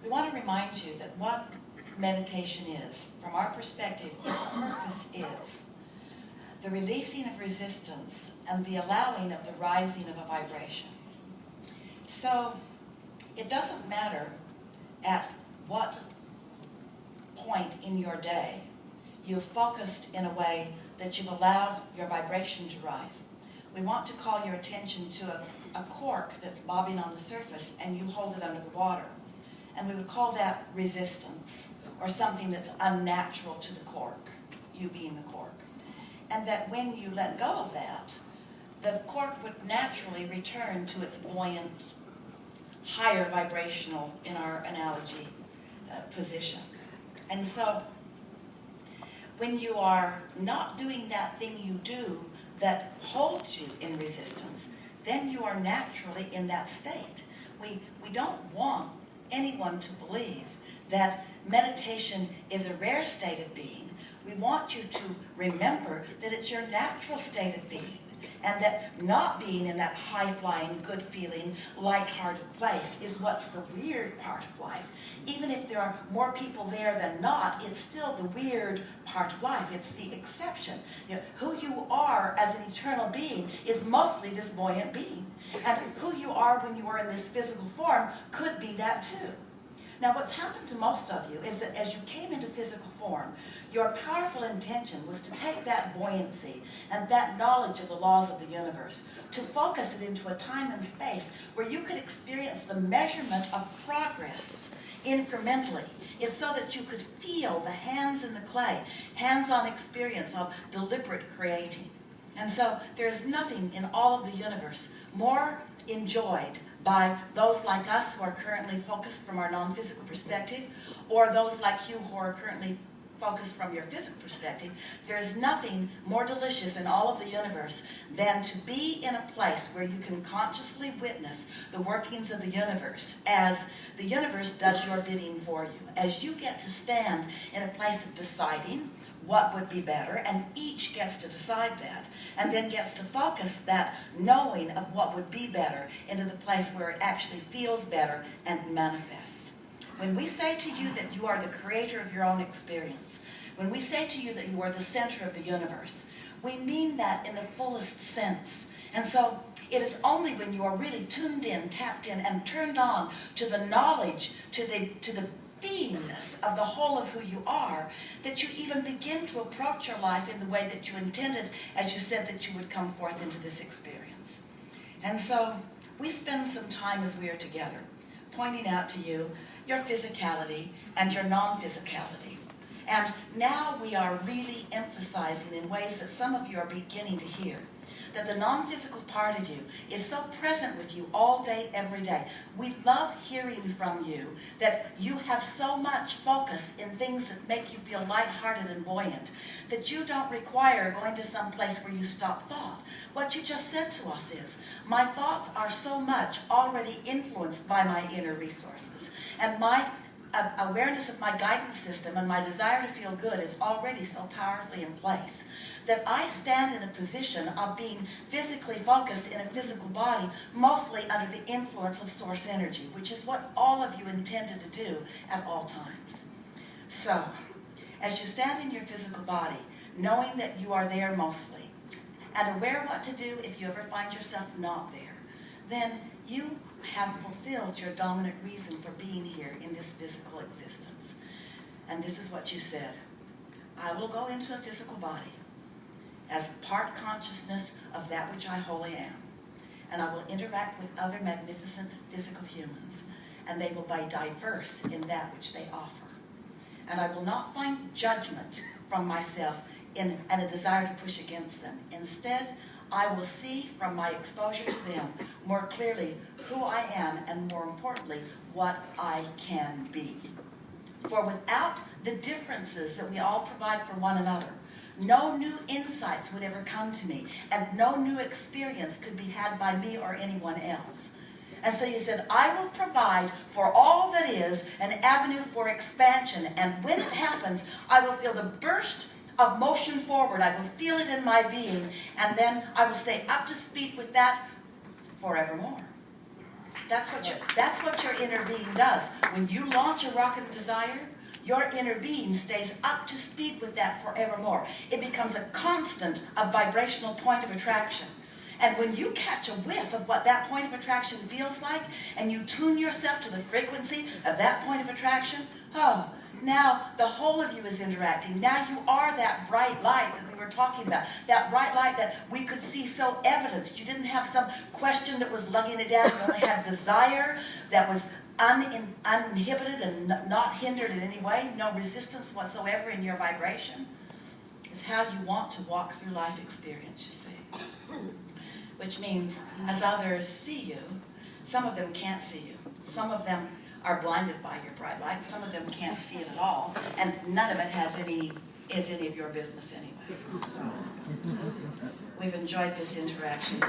we want to remind you that what meditation is, from our perspective, its purpose is the releasing of resistance and the allowing of the rising of a vibration. So it doesn't matter at what point in your day you've focused in a way that you've allowed your vibration to rise. We want to call your attention to a cork that's bobbing on the surface and you hold it under the water. And we would call that resistance, or something that's unnatural to the cork, you being the cork. And that when you let go of that, the cork would naturally return to its buoyant, higher vibrational, in our analogy, position. And so when you are not doing that thing you do that holds you in resistance, then you are naturally in that state. We don't want anyone to believe that meditation is a rare state of being. We want you to remember that it's your natural state of being, and that not being in that high-flying, good-feeling, light-hearted place is what's the weird part of life. Even if there are more people there than not, it's still the weird part of life. It's the exception. You know, who you are as an eternal being is mostly this buoyant being. And who you are when you are in this physical form could be that too. Now, what's happened to most of you is that as you came into physical form, your powerful intention was to take that buoyancy and that knowledge of the laws of the universe, to focus it into a time and space where you could experience the measurement of progress incrementally. It's so that you could feel the hands in the clay, hands-on experience of deliberate creating. And so there is nothing in all of the universe more enjoyed by those like us who are currently focused from our non-physical perspective, or those like you who are currently focused from your physical perspective. There is nothing more delicious in all of the universe than to be in a place where you can consciously witness the workings of the universe as the universe does your bidding for you, as you get to stand in a place of deciding what would be better, and each gets to decide that, and then gets to focus that knowing of what would be better into the place where it actually feels better and manifests. When we say to you that you are the creator of your own experience, when we say to you that you are the center of the universe, we mean that in the fullest sense. And so it is only when you are really tuned in, tapped in, and turned on to the knowledge, to the beingness of the whole of who you are, that you even begin to approach your life in the way that you intended, as you said that you would come forth into this experience. And so we spend some time as we are together pointing out to you your physicality and your non-physicality. And now we are really emphasizing in ways that some of you are beginning to hear, that the non-physical part of you is so present with you all day, every day. We love hearing from you that you have so much focus in things that make you feel lighthearted and buoyant, that you don't require going to some place where you stop thought. What you just said to us is, my thoughts are so much already influenced by my inner resources, and my awareness of my guidance system and my desire to feel good is already so powerfully in place that I stand in a position of being physically focused in a physical body, mostly under the influence of source energy, which is what all of you intended to do at all times. So, as you stand in your physical body, knowing that you are there mostly, and aware what to do if you ever find yourself not there, then you have fulfilled your dominant reason for being here in this physical existence. And this is what you said: I will go into a physical body as part consciousness of that which I wholly am. And I will interact with other magnificent physical humans, and they will be diverse in that which they offer. And I will not find judgment from myself and a desire to push against them. Instead, I will see from my exposure to them more clearly who I am, and more importantly, what I can be. For without the differences that we all provide for one another, no new insights would ever come to me, and no new experience could be had by me or anyone else. And so you said, I will provide for all that is an avenue for expansion, and when it happens, I will feel the burst of motion forward. I will feel it in my being, and then I will stay up to speed with that forevermore. That's what your inner being does. When you launch a rocket of desire, your inner being stays up to speed with that forevermore. It becomes a constant, a vibrational point of attraction. And when you catch a whiff of what that point of attraction feels like, and you tune yourself to the frequency of that point of attraction, oh, now the whole of you is interacting. Now you are that bright light that we were talking about. That bright light that we could see so evidenced. You didn't have some question that was lugging it down. You only had desire that was uninhibited and not hindered in any way. No resistance whatsoever in your vibration. It's how you want to walk through life experience, you see. Which means as others see you, some of them can't see you. Some of them are blinded by your bright light. Some of them can't see it at all. And none of it is any of your business anyway. So, we've enjoyed this interaction.